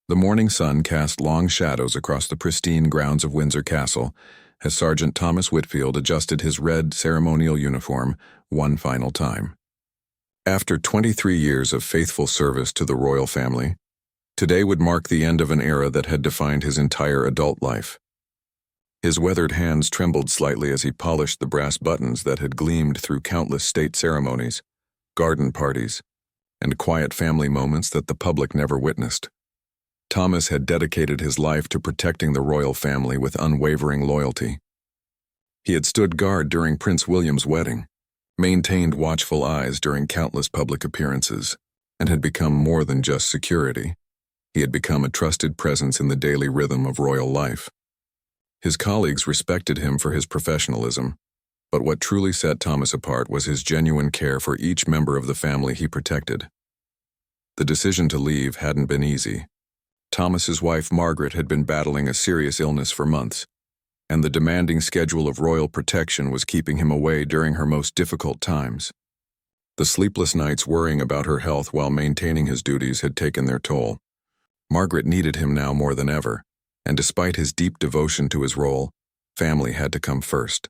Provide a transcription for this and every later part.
The morning sun cast long shadows across the pristine grounds of Windsor Castle as Sergeant Thomas Whitfield adjusted his red ceremonial uniform one final time. After 23 years of faithful service to the royal family, today would mark the end of an era that had defined his entire adult life. His weathered hands trembled slightly as he polished the brass buttons that had gleamed through countless state ceremonies, garden parties, and quiet family moments that the public never witnessed. Thomas had dedicated his life to protecting the royal family with unwavering loyalty. He had stood guard during Prince William's wedding, maintained watchful eyes during countless public appearances, and had become more than just security. He had become a trusted presence in the daily rhythm of royal life. His colleagues respected him for his professionalism, but what truly set Thomas apart was his genuine care for each member of the family he protected. The decision to leave hadn't been easy. Thomas's wife Margaret had been battling a serious illness for months, and the demanding schedule of royal protection was keeping him away during her most difficult times. The sleepless nights worrying about her health while maintaining his duties had taken their toll. Margaret needed him now more than ever, and despite his deep devotion to his role, family had to come first.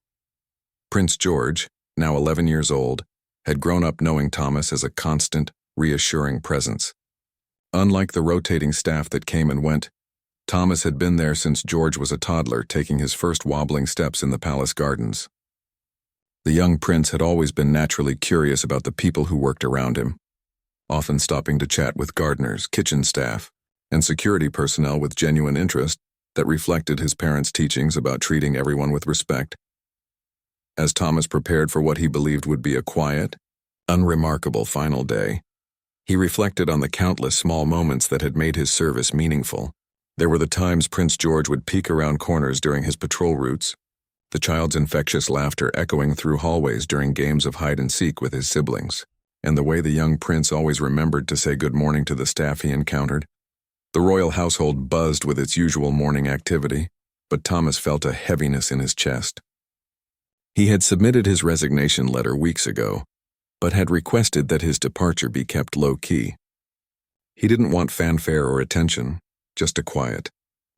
Prince George, now 11 years old, had grown up knowing Thomas as a constant, reassuring presence. Unlike the rotating staff that came and went, Thomas had been there since George was a toddler, taking his first wobbling steps in the palace gardens. The young prince had always been naturally curious about the people who worked around him, often stopping to chat with gardeners, kitchen staff, and security personnel with genuine interest that reflected his parents' teachings about treating everyone with respect. As Thomas prepared for what he believed would be a quiet, unremarkable final day, he reflected on the countless small moments that had made his service meaningful. There were the times Prince George would peek around corners during his patrol routes, the child's infectious laughter echoing through hallways during games of hide-and-seek with his siblings, and the way the young prince always remembered to say good morning to the staff he encountered. The royal household buzzed with its usual morning activity, but Thomas felt a heaviness in his chest. He had submitted his resignation letter weeks ago, but had requested that his departure be kept low-key. He didn't want fanfare or attention, just a quiet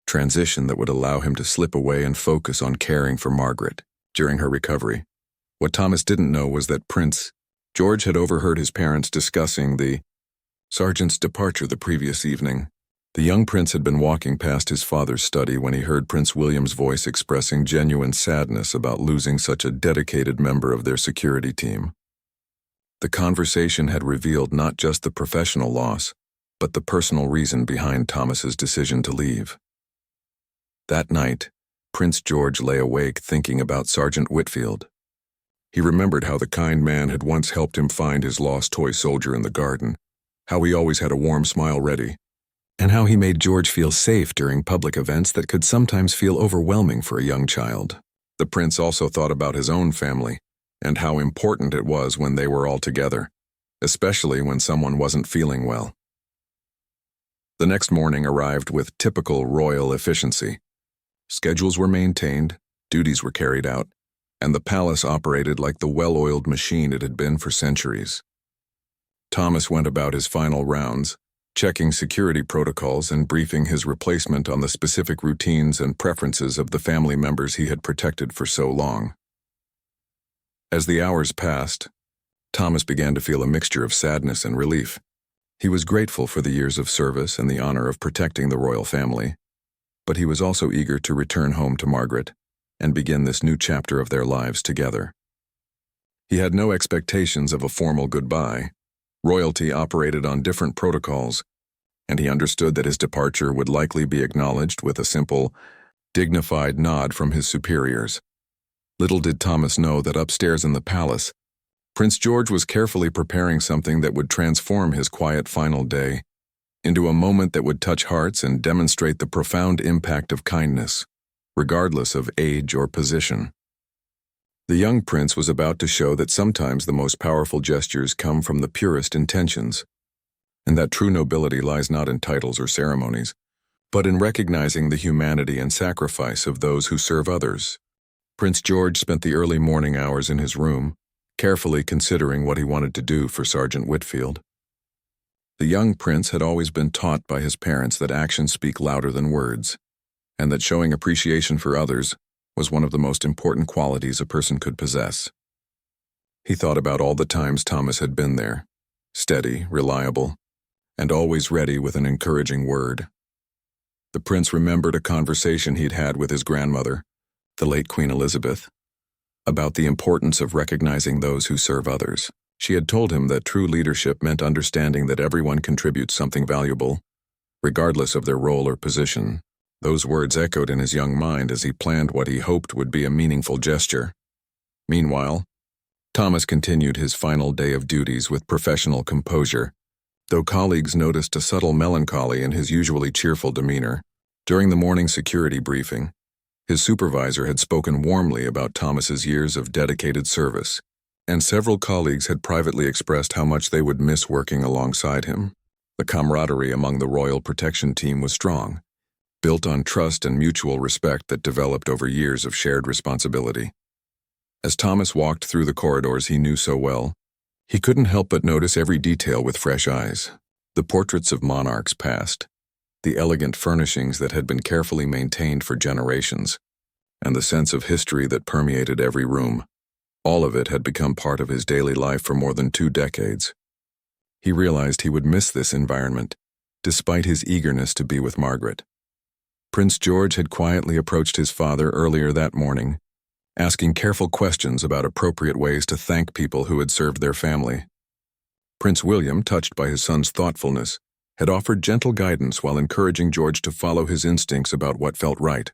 transition that would allow him to slip away and focus on caring for Margaret during her recovery. What Thomas didn't know was that Prince George had overheard his parents discussing the sergeant's departure the previous evening. The young prince had been walking past his father's study when he heard Prince William's voice expressing genuine sadness about losing such a dedicated member of their security team. The conversation had revealed not just the professional loss, but the personal reason behind Thomas's decision to leave. That night, Prince George lay awake thinking about Sergeant Whitfield. He remembered how the kind man had once helped him find his lost toy soldier in the garden, how he always had a warm smile ready, and how he made George feel safe during public events that could sometimes feel overwhelming for a young child. The prince also thought about his own family, and how important it was when they were all together, especially when someone wasn't feeling well. The next morning arrived with typical royal efficiency. Schedules were maintained, duties were carried out, and the palace operated like the well-oiled machine it had been for centuries. Thomas went about his final rounds, checking security protocols and briefing his replacement on the specific routines and preferences of the family members he had protected for so long. As the hours passed, Thomas began to feel a mixture of sadness and relief. He was grateful for the years of service and the honor of protecting the royal family, but he was also eager to return home to Margaret and begin this new chapter of their lives together. He had no expectations of a formal goodbye. Royalty operated on different protocols, and he understood that his departure would likely be acknowledged with a simple, dignified nod from his superiors. Little did Thomas know that upstairs in the palace, Prince George was carefully preparing something that would transform his quiet final day into a moment that would touch hearts and demonstrate the profound impact of kindness, regardless of age or position. The young prince was about to show that sometimes the most powerful gestures come from the purest intentions, and that true nobility lies not in titles or ceremonies, but in recognizing the humanity and sacrifice of those who serve others. Prince George spent the early morning hours in his room, carefully considering what he wanted to do for Sergeant Whitfield. The young prince had always been taught by his parents that actions speak louder than words, and that showing appreciation for others was one of the most important qualities a person could possess. He thought about all the times Thomas had been there, steady, reliable, and always ready with an encouraging word. The prince remembered a conversation he'd had with his grandmother, the late Queen Elizabeth, about the importance of recognizing those who serve others. She had told him that true leadership meant understanding that everyone contributes something valuable, regardless of their role or position. Those words echoed in his young mind as he planned what he hoped would be a meaningful gesture. Meanwhile, Thomas continued his final day of duties with professional composure, though colleagues noticed a subtle melancholy in his usually cheerful demeanor. During the morning security briefing, his supervisor had spoken warmly about Thomas's years of dedicated service, and several colleagues had privately expressed how much they would miss working alongside him. The camaraderie among the Royal Protection Team was strong, built on trust and mutual respect that developed over years of shared responsibility. As Thomas walked through the corridors he knew so well, he couldn't help but notice every detail with fresh eyes. The portraits of monarchs past, the elegant furnishings that had been carefully maintained for generations, and the sense of history that permeated every room. All of it had become part of his daily life for more than 2 decades. He realized he would miss this environment, despite his eagerness to be with Margaret. Prince George had quietly approached his father earlier that morning, asking careful questions about appropriate ways to thank people who had served their family. Prince William, touched by his son's thoughtfulness, had offered gentle guidance while encouraging George to follow his instincts about what felt right.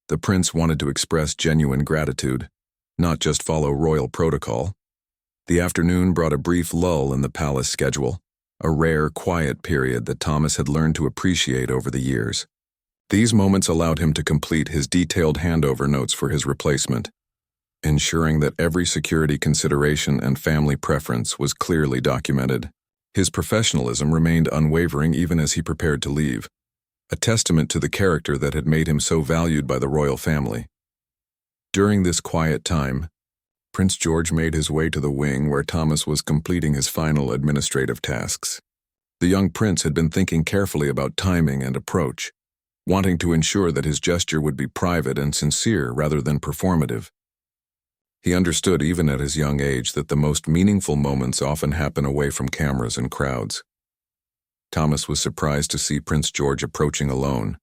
The prince wanted to express genuine gratitude, not just follow royal protocol. The afternoon brought a brief lull in the palace schedule, a rare, quiet period that Thomas had learned to appreciate over the years. These moments allowed him to complete his detailed handover notes for his replacement, ensuring that every security consideration and family preference was clearly documented. His professionalism remained unwavering even as he prepared to leave, a testament to the character that had made him so valued by the royal family. During this quiet time, Prince George made his way to the wing where Thomas was completing his final administrative tasks. The young prince had been thinking carefully about timing and approach, wanting to ensure that his gesture would be private and sincere rather than performative. He understood even at his young age that the most meaningful moments often happen away from cameras and crowds. Thomas was surprised to see Prince George approaching alone,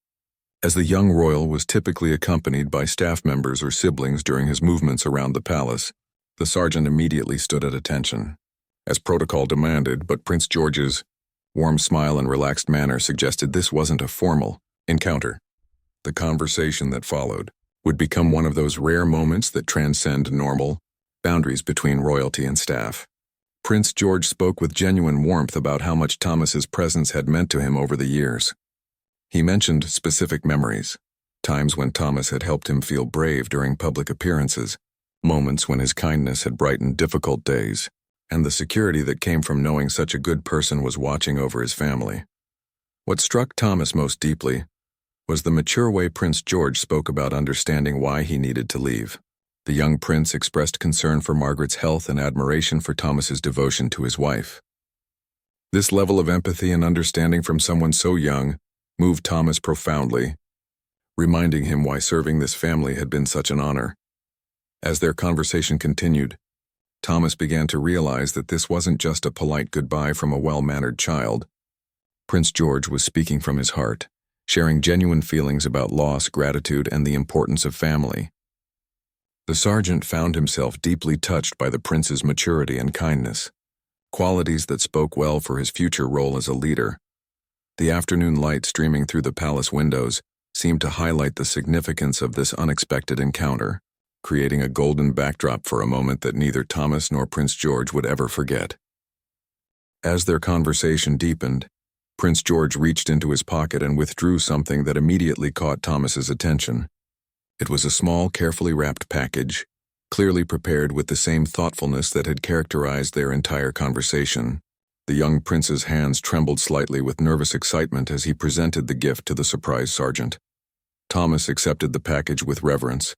as the young royal was typically accompanied by staff members or siblings during his movements around the palace. The sergeant immediately stood at attention, as protocol demanded, but Prince George's warm smile and relaxed manner suggested this wasn't a formal encounter. The conversation that followed would become one of those rare moments that transcend normal boundaries between royalty and staff. Prince George spoke with genuine warmth about how much Thomas's presence had meant to him over the years. He mentioned specific memories, times when Thomas had helped him feel brave during public appearances, moments when his kindness had brightened difficult days, and the security that came from knowing such a good person was watching over his family. What struck Thomas most deeply was the mature way Prince George spoke about understanding why he needed to leave. The young prince expressed concern for Margaret's health and admiration for Thomas's devotion to his wife. This level of empathy and understanding from someone so young moved Thomas profoundly, reminding him why serving this family had been such an honor. As their conversation continued, Thomas began to realize that this wasn't just a polite goodbye from a well-mannered child. Prince George was speaking from his heart, sharing genuine feelings about loss, gratitude, and the importance of family. The sergeant found himself deeply touched by the prince's maturity and kindness, qualities that spoke well for his future role as a leader. The afternoon light streaming through the palace windows seemed to highlight the significance of this unexpected encounter, creating a golden backdrop for a moment that neither Thomas nor Prince George would ever forget. As their conversation deepened, Prince George reached into his pocket and withdrew something that immediately caught Thomas's attention. It was a small, carefully wrapped package, clearly prepared with the same thoughtfulness that had characterized their entire conversation. The young prince's hands trembled slightly with nervous excitement as he presented the gift to the surprised sergeant. Thomas accepted the package with reverence,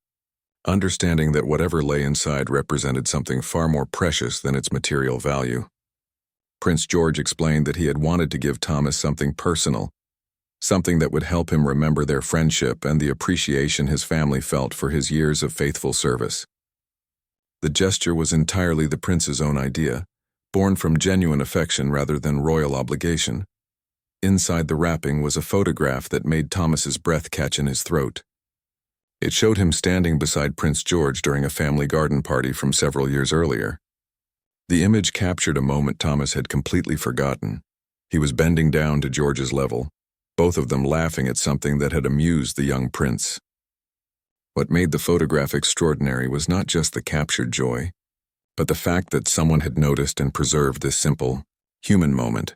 understanding that whatever lay inside represented something far more precious than its material value. Prince George explained that he had wanted to give Thomas something personal, something that would help him remember their friendship and the appreciation his family felt for his years of faithful service. The gesture was entirely the prince's own idea, born from genuine affection rather than royal obligation. Inside the wrapping was a photograph that made Thomas's breath catch in his throat. It showed him standing beside Prince George during a family garden party from several years earlier. The image captured a moment Thomas had completely forgotten. He was bending down to George's level, both of them laughing at something that had amused the young prince. What made the photograph extraordinary was not just the captured joy, but the fact that someone had noticed and preserved this simple, human moment.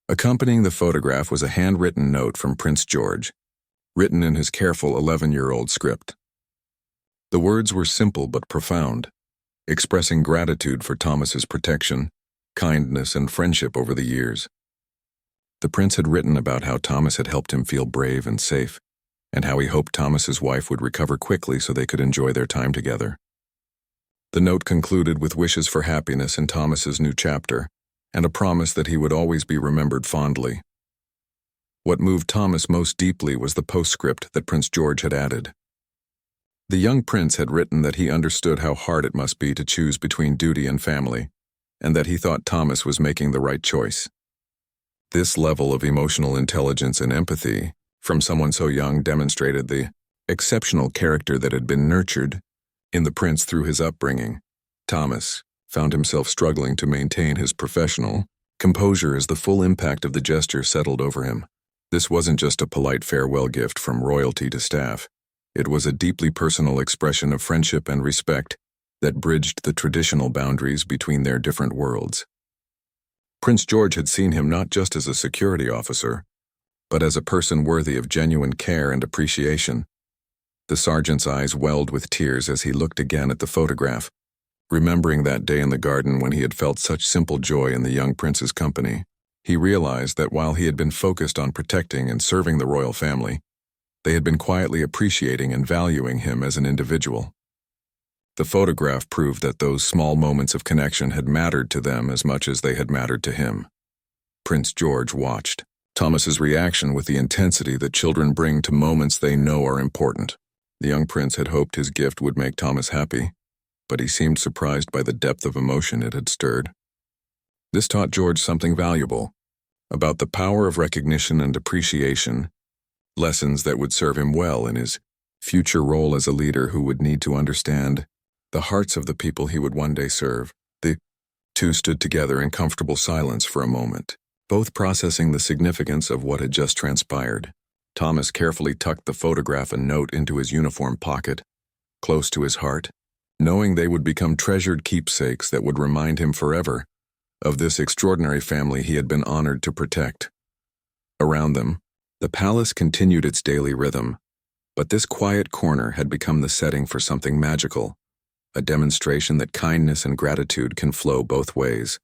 Accompanying the photograph was a handwritten note from Prince George, written in his careful 11-year-old script. The words were simple but profound, expressing gratitude for Thomas's protection, kindness, and friendship over the years. The prince had written about how Thomas had helped him feel brave and safe, and how he hoped Thomas's wife would recover quickly so they could enjoy their time together. The note concluded with wishes for happiness in Thomas's new chapter, and a promise that he would always be remembered fondly. What moved Thomas most deeply was the postscript that Prince George had added. The young prince had written that he understood how hard it must be to choose between duty and family, and that he thought Thomas was making the right choice. This level of emotional intelligence and empathy from someone so young demonstrated the exceptional character that had been nurtured in the prince through his upbringing. Thomas found himself struggling to maintain his professional composure as the full impact of the gesture settled over him. This wasn't just a polite farewell gift from royalty to staff. It was a deeply personal expression of friendship and respect that bridged the traditional boundaries between their different worlds. Prince George had seen him not just as a security officer, but as a person worthy of genuine care and appreciation. The sergeant's eyes welled with tears as he looked again at the photograph, remembering that day in the garden when he had felt such simple joy in the young prince's company. He realized that while he had been focused on protecting and serving the royal family, they had been quietly appreciating and valuing him as an individual. The photograph proved that those small moments of connection had mattered to them as much as they had mattered to him. Prince George watched Thomas's reaction with the intensity that children bring to moments they know are important. The young prince had hoped his gift would make Thomas happy, but he seemed surprised by the depth of emotion it had stirred. This taught George something valuable about the power of recognition and appreciation, lessons that would serve him well in his future role as a leader who would need to understand the hearts of the people he would one day serve. The two stood together in comfortable silence for a moment, both processing the significance of what had just transpired. Thomas carefully tucked the photograph and note into his uniform pocket, close to his heart, knowing they would become treasured keepsakes that would remind him forever of this extraordinary family he had been honored to protect. Around them, the palace continued its daily rhythm, but this quiet corner had become the setting for something magical, a demonstration that kindness and gratitude can flow both ways,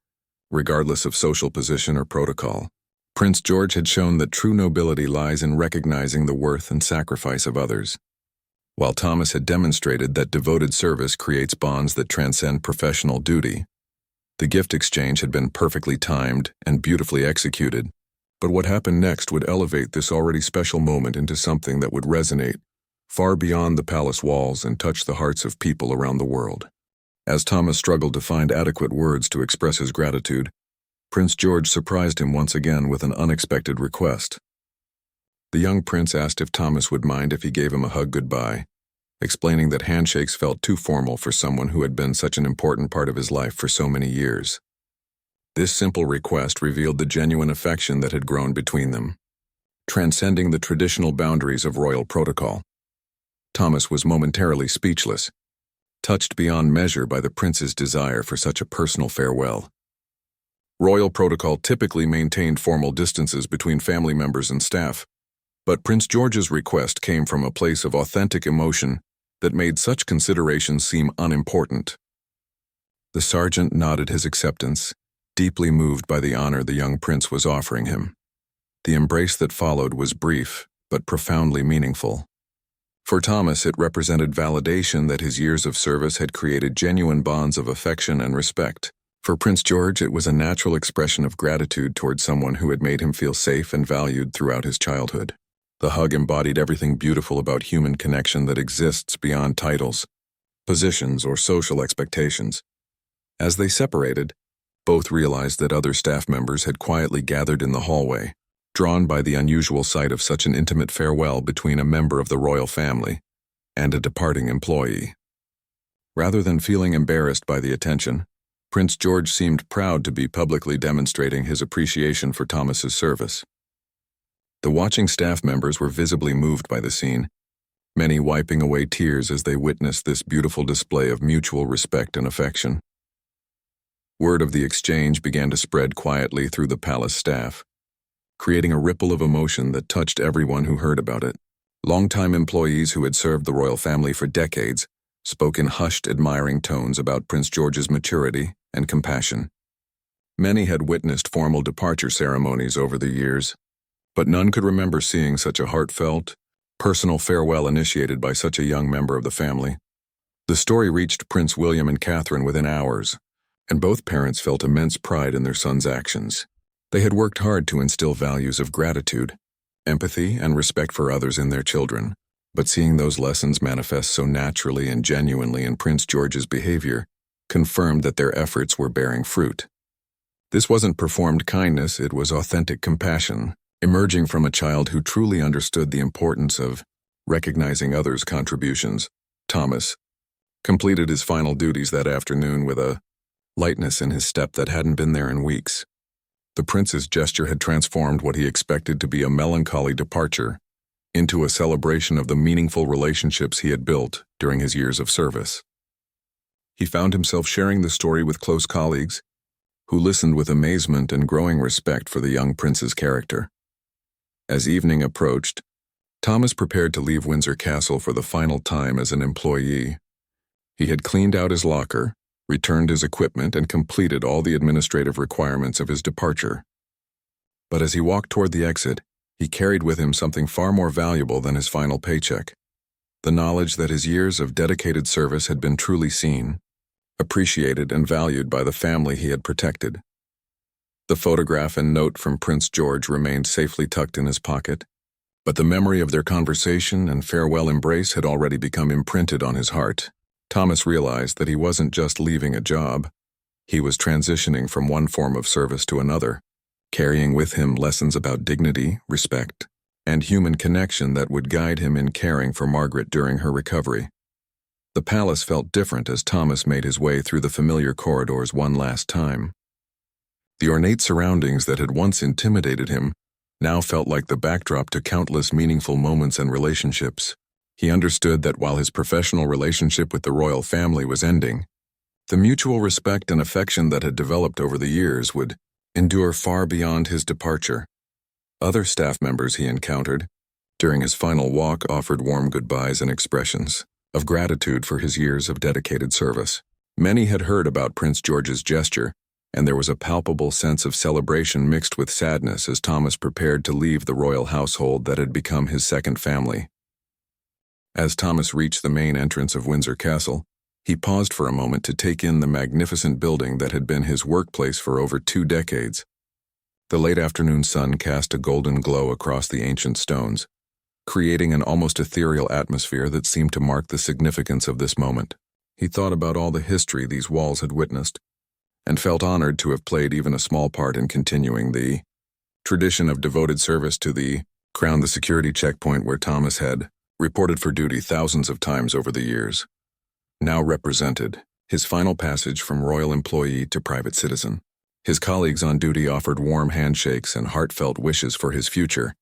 regardless of social position or protocol. Prince George had shown that true nobility lies in recognizing the worth and sacrifice of others, while Thomas had demonstrated that devoted service creates bonds that transcend professional duty. The gift exchange had been perfectly timed and beautifully executed, but what happened next would elevate this already special moment into something that would resonate far beyond the palace walls and touch the hearts of people around the world. As Thomas struggled to find adequate words to express his gratitude, Prince George surprised him once again with an unexpected request. The young prince asked if Thomas would mind if he gave him a hug goodbye, explaining that handshakes felt too formal for someone who had been such an important part of his life for so many years. This simple request revealed the genuine affection that had grown between them, transcending the traditional boundaries of royal protocol. Thomas was momentarily speechless, touched beyond measure by the prince's desire for such a personal farewell. Royal protocol typically maintained formal distances between family members and staff, but Prince George's request came from a place of authentic emotion that made such considerations seem unimportant. The sergeant nodded his acceptance, deeply moved by the honor the young prince was offering him. The embrace that followed was brief, but profoundly meaningful. For Thomas, it represented validation that his years of service had created genuine bonds of affection and respect. For Prince George, it was a natural expression of gratitude towards someone who had made him feel safe and valued throughout his childhood. The hug embodied everything beautiful about human connection that exists beyond titles, positions, or social expectations. As they separated, both realized that other staff members had quietly gathered in the hallway, drawn by the unusual sight of such an intimate farewell between a member of the royal family and a departing employee. Rather than feeling embarrassed by the attention, Prince George seemed proud to be publicly demonstrating his appreciation for Thomas's service. The watching staff members were visibly moved by the scene, many wiping away tears as they witnessed this beautiful display of mutual respect and affection. Word of the exchange began to spread quietly through the palace staff, creating a ripple of emotion that touched everyone who heard about it. Longtime employees who had served the royal family for decades spoke in hushed, admiring tones about Prince George's maturity and compassion. Many had witnessed formal departure ceremonies over the years, but none could remember seeing such a heartfelt, personal farewell initiated by such a young member of the family. The story reached Prince William and Catherine within hours, and both parents felt immense pride in their son's actions. They had worked hard to instill values of gratitude, empathy, and respect for others in their children, but seeing those lessons manifest so naturally and genuinely in Prince George's behavior confirmed that their efforts were bearing fruit. This wasn't performed kindness, it was authentic compassion, emerging from a child who truly understood the importance of recognizing others' contributions. Thomas completed his final duties that afternoon with a lightness in his step that hadn't been there in weeks. The prince's gesture had transformed what he expected to be a melancholy departure into a celebration of the meaningful relationships he had built during his years of service. He found himself sharing the story with close colleagues, who listened with amazement and growing respect for the young prince's character. As evening approached, Thomas prepared to leave Windsor Castle for the final time as an employee. He had cleaned out his locker, returned his equipment, and completed all the administrative requirements of his departure. But as he walked toward the exit, he carried with him something far more valuable than his final paycheck: the knowledge that his years of dedicated service had been truly seen, appreciated, and valued by the family he had protected. The photograph and note from Prince George remained safely tucked in his pocket, but the memory of their conversation and farewell embrace had already become imprinted on his heart. Thomas realized that he wasn't just leaving a job, he was transitioning from one form of service to another, carrying with him lessons about dignity, respect, and human connection that would guide him in caring for Margaret during her recovery. The palace felt different as Thomas made his way through the familiar corridors one last time. The ornate surroundings that had once intimidated him now felt like the backdrop to countless meaningful moments and relationships. He understood that while his professional relationship with the royal family was ending, the mutual respect and affection that had developed over the years would endure far beyond his departure. Other staff members he encountered during his final walk offered warm goodbyes and expressions of gratitude for his years of dedicated service. Many had heard about Prince George's gesture, and there was a palpable sense of celebration mixed with sadness as Thomas prepared to leave the royal household that had become his second family. As Thomas reached the main entrance of Windsor Castle, he paused for a moment to take in the magnificent building that had been his workplace for over 2 decades. The late afternoon sun cast a golden glow across the ancient stones, creating an almost ethereal atmosphere that seemed to mark the significance of this moment. He thought about all the history these walls had witnessed, and felt honored to have played even a small part in continuing the tradition of devoted service to the crown. The security checkpoint where Thomas had reported for duty thousands of times over the years now represented his final passage from royal employee to private citizen. His colleagues on duty offered warm handshakes and heartfelt wishes for his future,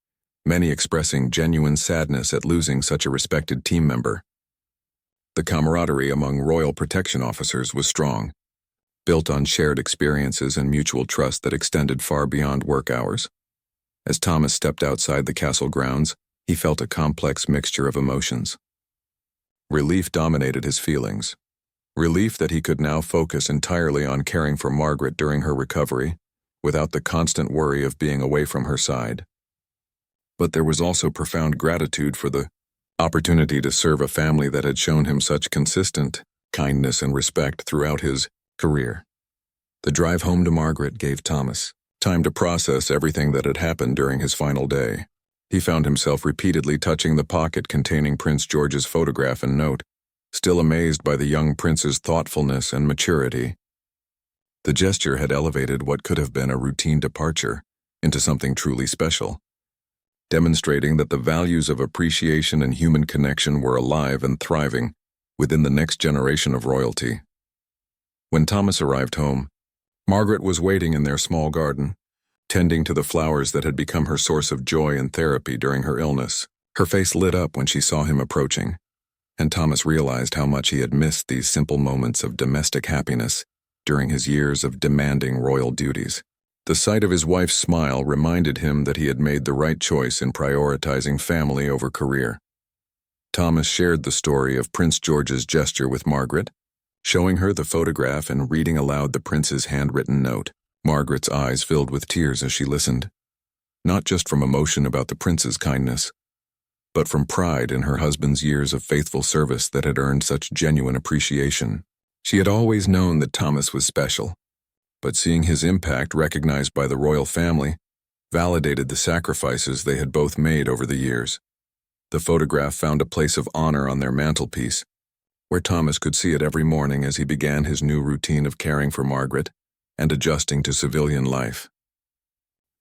many expressing genuine sadness at losing such a respected team member. The camaraderie among royal protection officers was strong, built on shared experiences and mutual trust that extended far beyond work hours. As Thomas stepped outside the castle grounds, he felt a complex mixture of emotions. Relief dominated his feelings. Relief that he could now focus entirely on caring for Margaret during her recovery, without the constant worry of being away from her side. But there was also profound gratitude for the opportunity to serve a family that had shown him such consistent kindness and respect throughout his career. The drive home to Margaret gave Thomas time to process everything that had happened during his final day. He found himself repeatedly touching the pocket containing Prince George's photograph and note, still amazed by the young prince's thoughtfulness and maturity. The gesture had elevated what could have been a routine departure into something truly special, demonstrating that the values of appreciation and human connection were alive and thriving within the next generation of royalty. When Thomas arrived home, Margaret was waiting in their small garden, tending to the flowers that had become her source of joy and therapy during her illness. Her face lit up when she saw him approaching, and Thomas realized how much he had missed these simple moments of domestic happiness during his years of demanding royal duties. The sight of his wife's smile reminded him that he had made the right choice in prioritizing family over career. Thomas shared the story of Prince George's gesture with Margaret, showing her the photograph and reading aloud the prince's handwritten note. Margaret's eyes filled with tears as she listened, not just from emotion about the prince's kindness, but from pride in her husband's years of faithful service that had earned such genuine appreciation. She had always known that Thomas was special, but seeing his impact recognized by the royal family validated the sacrifices they had both made over the years. The photograph found a place of honor on their mantelpiece, where Thomas could see it every morning as he began his new routine of caring for Margaret and adjusting to civilian life.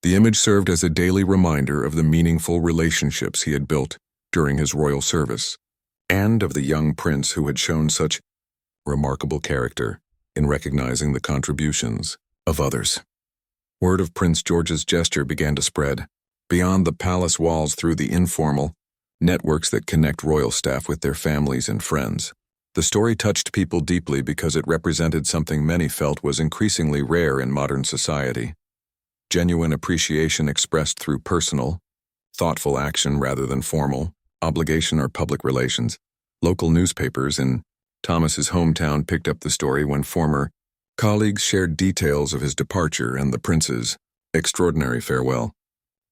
The image served as a daily reminder of the meaningful relationships he had built during his royal service, and of the young prince who had shown such remarkable character in recognizing the contributions of others. Word of Prince George's gesture began to spread beyond the palace walls through the informal networks that connect royal staff with their families and friends. The story touched people deeply because it represented something many felt was increasingly rare in modern society: genuine appreciation expressed through personal, thoughtful action rather than formal obligation or public relations. Local newspapers in Thomas's hometown picked up the story when former colleagues shared details of his departure and the prince's extraordinary farewell.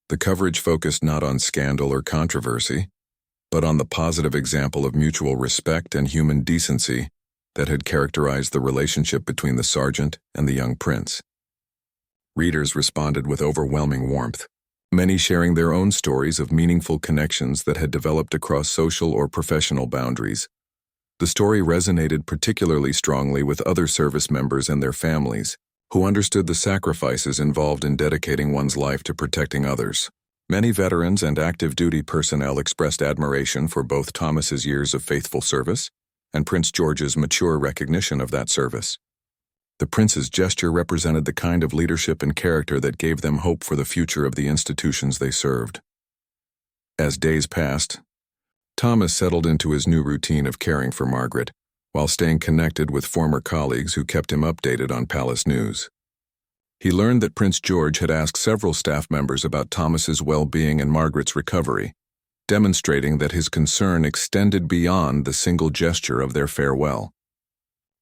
The coverage focused not on scandal or controversy, but on the positive example of mutual respect and human decency that had characterized the relationship between the sergeant and the young prince. Readers responded with overwhelming warmth, many sharing their own stories of meaningful connections that had developed across social or professional boundaries. The story resonated particularly strongly with other service members and their families, who understood the sacrifices involved in dedicating one's life to protecting others. Many veterans and active duty personnel expressed admiration for both Thomas's years of faithful service and Prince George's mature recognition of that service. The prince's gesture represented the kind of leadership and character that gave them hope for the future of the institutions they served. As days passed, Thomas settled into his new routine of caring for Margaret, while staying connected with former colleagues who kept him updated on palace news. He learned that Prince George had asked several staff members about Thomas's well-being and Margaret's recovery, demonstrating that his concern extended beyond the single gesture of their farewell.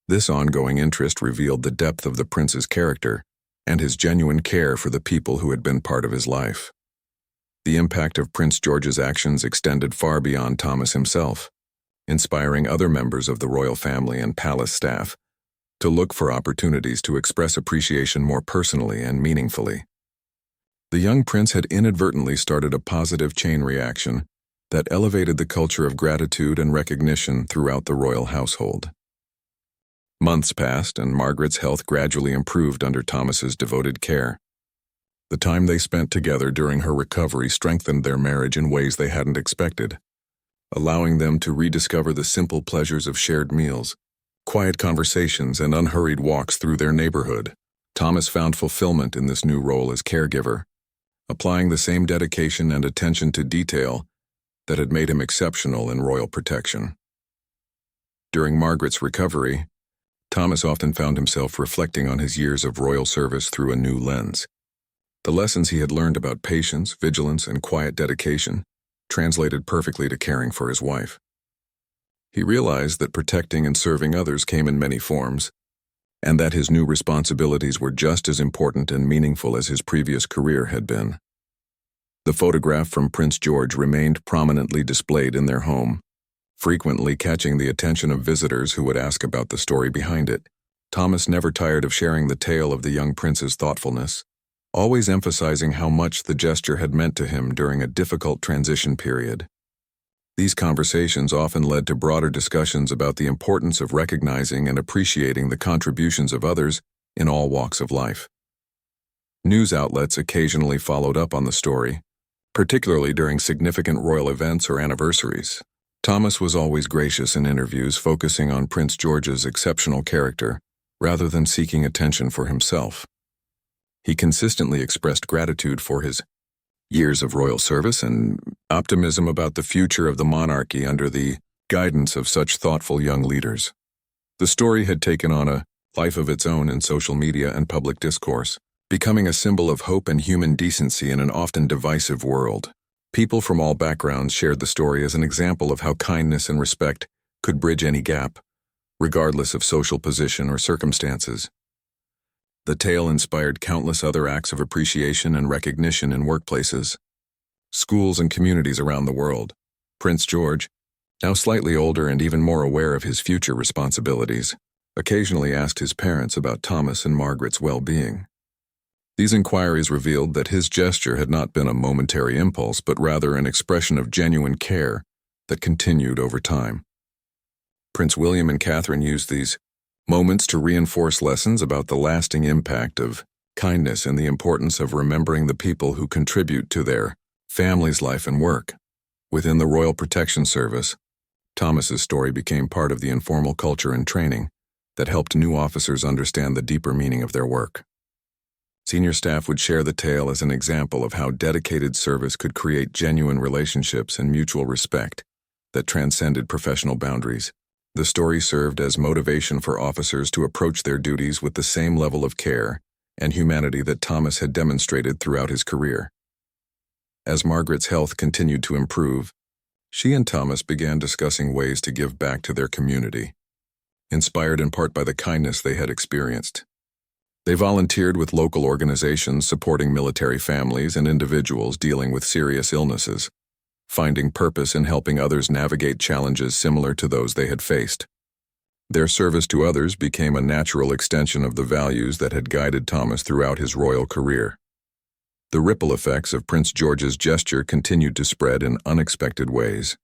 This ongoing interest revealed the depth of the prince's character and his genuine care for the people who had been part of his life. The impact of Prince George's actions extended far beyond Thomas himself, inspiring other members of the royal family and palace staff to look for opportunities to express appreciation more personally and meaningfully. The young prince had inadvertently started a positive chain reaction that elevated the culture of gratitude and recognition throughout the royal household. Months passed, and Margaret's health gradually improved under Thomas's devoted care. The time they spent together during her recovery strengthened their marriage in ways they hadn't expected, allowing them to rediscover the simple pleasures of shared meals, quiet conversations, and unhurried walks through their neighborhood. Thomas found fulfillment in this new role as caregiver, applying the same dedication and attention to detail that had made him exceptional in royal protection. During Margaret's recovery, Thomas often found himself reflecting on his years of royal service through a new lens. The lessons he had learned about patience, vigilance, and quiet dedication translated perfectly to caring for his wife. He realized that protecting and serving others came in many forms, and that his new responsibilities were just as important and meaningful as his previous career had been. The photograph from Prince George remained prominently displayed in their home, frequently catching the attention of visitors who would ask about the story behind it. Thomas never tired of sharing the tale of the young prince's thoughtfulness, always emphasizing how much the gesture had meant to him during a difficult transition period. These conversations often led to broader discussions about the importance of recognizing and appreciating the contributions of others in all walks of life. News outlets occasionally followed up on the story, particularly during significant royal events or anniversaries. Thomas was always gracious in interviews, focusing on Prince George's exceptional character rather than seeking attention for himself. He consistently expressed gratitude for his years of royal service and optimism about the future of the monarchy under the guidance of such thoughtful young leaders. The story had taken on a life of its own in social media and public discourse, becoming a symbol of hope and human decency in an often divisive world. People from all backgrounds shared the story as an example of how kindness and respect could bridge any gap, regardless of social position or circumstances. The tale inspired countless other acts of appreciation and recognition in workplaces, schools, and communities around the world. Prince George, now slightly older and even more aware of his future responsibilities, occasionally asked his parents about Thomas and Margaret's well-being. These inquiries revealed that his gesture had not been a momentary impulse, but rather an expression of genuine care that continued over time. Prince William and Catherine used these moments to reinforce lessons about the lasting impact of kindness and the importance of remembering the people who contribute to their family's life and work. Within the Royal Protection Service, Thomas's story became part of the informal culture and training that helped new officers understand the deeper meaning of their work. Senior staff would share the tale as an example of how dedicated service could create genuine relationships and mutual respect that transcended professional boundaries. The story served as motivation for officers to approach their duties with the same level of care and humanity that Thomas had demonstrated throughout his career. As Margaret's health continued to improve, she and Thomas began discussing ways to give back to their community, inspired in part by the kindness they had experienced. They volunteered with local organizations supporting military families and individuals dealing with serious illnesses, finding purpose in helping others navigate challenges similar to those they had faced. Their service to others became a natural extension of the values that had guided Thomas throughout his royal career. The ripple effects of Prince George's gesture continued to spread in unexpected ways.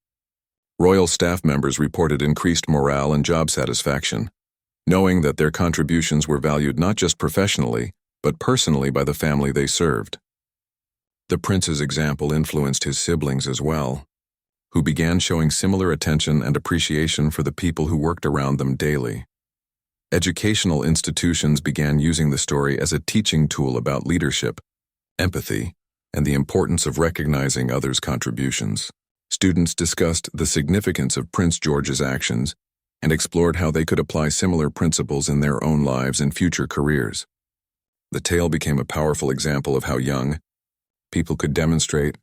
Royal staff members reported increased morale and job satisfaction, knowing that their contributions were valued not just professionally, but personally by the family they served. The prince's example influenced his siblings as well, who began showing similar attention and appreciation for the people who worked around them daily. Educational institutions began using the story as a teaching tool about leadership, empathy, and the importance of recognizing others' contributions. Students discussed the significance of Prince George's actions and explored how they could apply similar principles in their own lives and future careers. The tale became a powerful example of how young people could demonstrate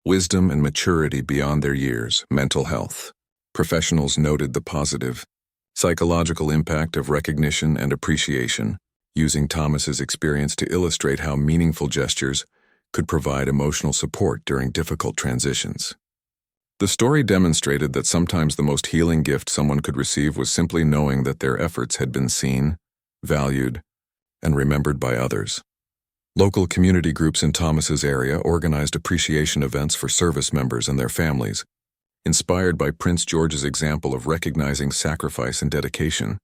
wisdom and maturity beyond their years. Mental health. Professionals noted the positive, psychological impact of recognition and appreciation, using Thomas's experience to illustrate how meaningful gestures could provide emotional support during difficult transitions. The story demonstrated that sometimes the most healing gift someone could receive was simply knowing that their efforts had been seen, valued, and remembered by others. Local community groups in Thomas's area organized appreciation events for service members and their families, inspired by Prince George's example of recognizing sacrifice and dedication.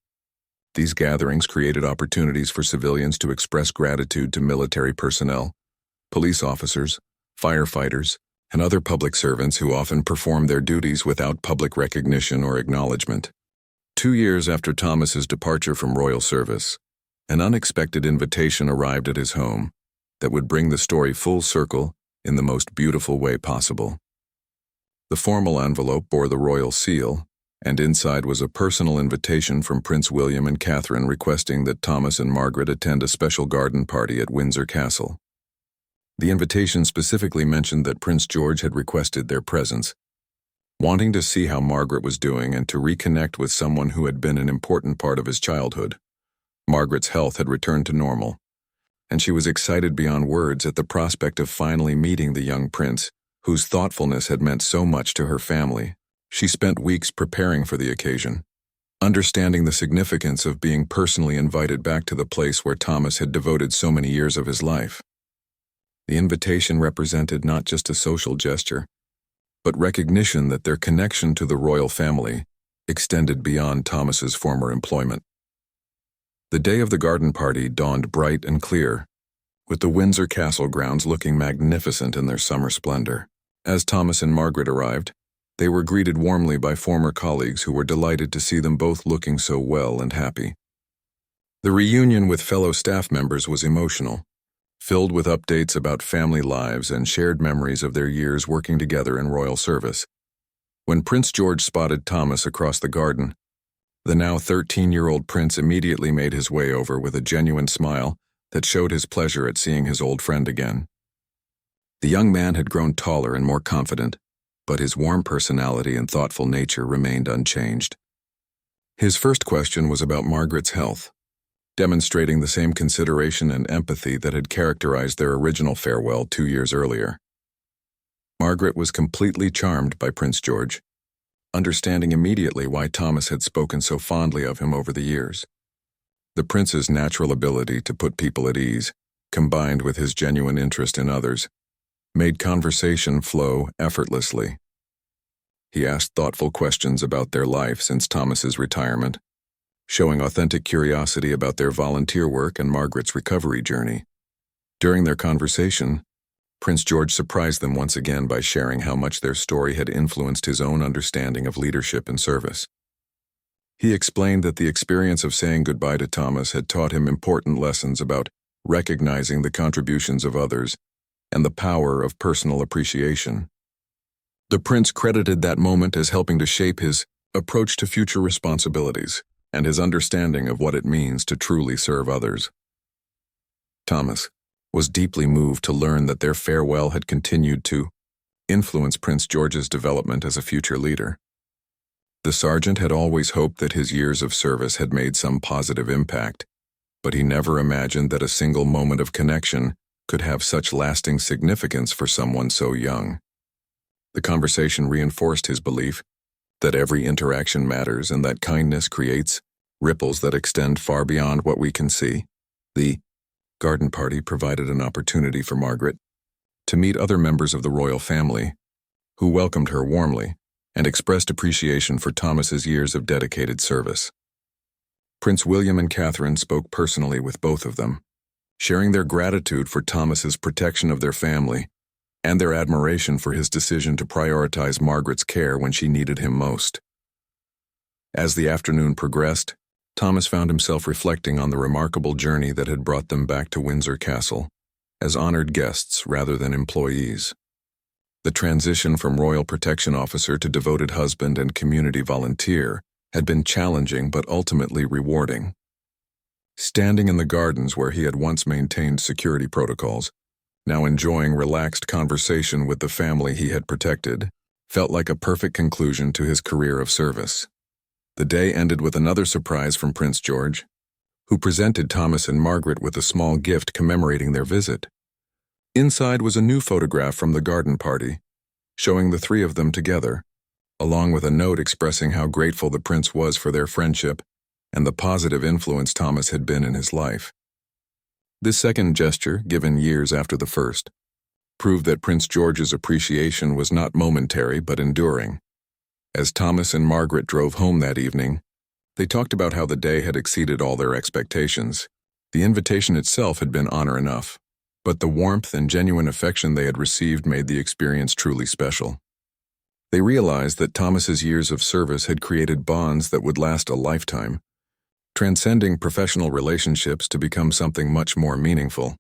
These gatherings created opportunities for civilians to express gratitude to military personnel, police officers, firefighters, and other public servants who often performed their duties without public recognition or acknowledgement. 2 years after Thomas's departure from royal service, an unexpected invitation arrived at his home that would bring the story full circle in the most beautiful way possible. The formal envelope bore the royal seal, and inside was a personal invitation from Prince William and Catherine requesting that Thomas and Margaret attend a special garden party at Windsor Castle. The invitation specifically mentioned that Prince George had requested their presence, wanting to see how Margaret was doing and to reconnect with someone who had been an important part of his childhood. Margaret's health had returned to normal, and she was excited beyond words at the prospect of finally meeting the young prince, whose thoughtfulness had meant so much to her family. She spent weeks preparing for the occasion, understanding the significance of being personally invited back to the place where Thomas had devoted so many years of his life. The invitation represented not just a social gesture, but recognition that their connection to the royal family extended beyond Thomas's former employment. The day of the garden party dawned bright and clear, with the Windsor Castle grounds looking magnificent in their summer splendor. As Thomas and Margaret arrived, they were greeted warmly by former colleagues who were delighted to see them both looking so well and happy. The reunion with fellow staff members was emotional, filled with updates about family lives and shared memories of their years working together in royal service. When Prince George spotted Thomas across the garden, the now 13-year-old prince immediately made his way over with a genuine smile that showed his pleasure at seeing his old friend again. The young man had grown taller and more confident, but his warm personality and thoughtful nature remained unchanged. His first question was about Margaret's health, demonstrating the same consideration and empathy that had characterized their original farewell 2 years earlier. Margaret was completely charmed by Prince George, understanding immediately why Thomas had spoken so fondly of him over the years. The prince's natural ability to put people at ease, combined with his genuine interest in others, made conversation flow effortlessly. He asked thoughtful questions about their life since Thomas's retirement, showing authentic curiosity about their volunteer work and Margaret's recovery journey. During their conversation, Prince George surprised them once again by sharing how much their story had influenced his own understanding of leadership and service. He explained that the experience of saying goodbye to Thomas had taught him important lessons about recognizing the contributions of others and the power of personal appreciation. The prince credited that moment as helping to shape his approach to future responsibilities and his understanding of what it means to truly serve others. Thomas was deeply moved to learn that their farewell had continued to influence Prince George's development as a future leader. The sergeant had always hoped that his years of service had made some positive impact, but he never imagined that a single moment of connection could have such lasting significance for someone so young. The conversation reinforced his belief that every interaction matters and that kindness creates ripples that extend far beyond what we can see. The garden party provided an opportunity for Margaret to meet other members of the royal family, who welcomed her warmly and expressed appreciation for Thomas's years of dedicated service. Prince William and Catherine spoke personally with both of them, sharing their gratitude for Thomas's protection of their family and their admiration for his decision to prioritize Margaret's care when she needed him most. As the afternoon progressed, Thomas found himself reflecting on the remarkable journey that had brought them back to Windsor Castle as honored guests rather than employees. The transition from royal protection officer to devoted husband and community volunteer had been challenging but ultimately rewarding. Standing in the gardens where he had once maintained security protocols, now enjoying relaxed conversation with the family he had protected, felt like a perfect conclusion to his career of service. The day ended with another surprise from Prince George, who presented Thomas and Margaret with a small gift commemorating their visit. Inside was a new photograph from the garden party, showing the three of them together, along with a note expressing how grateful the prince was for their friendship and the positive influence Thomas had been in his life. This second gesture, given years after the first, proved that Prince George's appreciation was not momentary but enduring. As Thomas and Margaret drove home that evening, they talked about how the day had exceeded all their expectations. The invitation itself had been honor enough, but the warmth and genuine affection they had received made the experience truly special. They realized that Thomas's years of service had created bonds that would last a lifetime, transcending professional relationships to become something much more meaningful.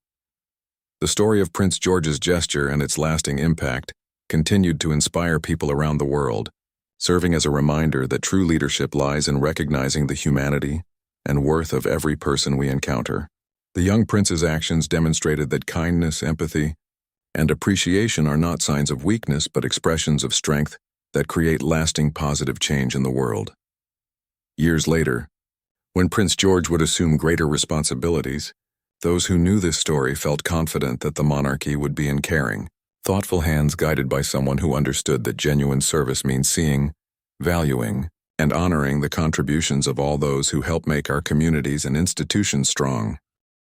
The story of Prince George's gesture and its lasting impact continued to inspire people around the world, serving as a reminder that true leadership lies in recognizing the humanity and worth of every person we encounter. The young prince's actions demonstrated that kindness, empathy, and appreciation are not signs of weakness but expressions of strength that create lasting positive change in the world. Years later, when Prince George would assume greater responsibilities, those who knew this story felt confident that the monarchy would be in caring, thoughtful hands guided by someone who understood that genuine service means seeing, valuing, and honoring the contributions of all those who help make our communities and institutions strong.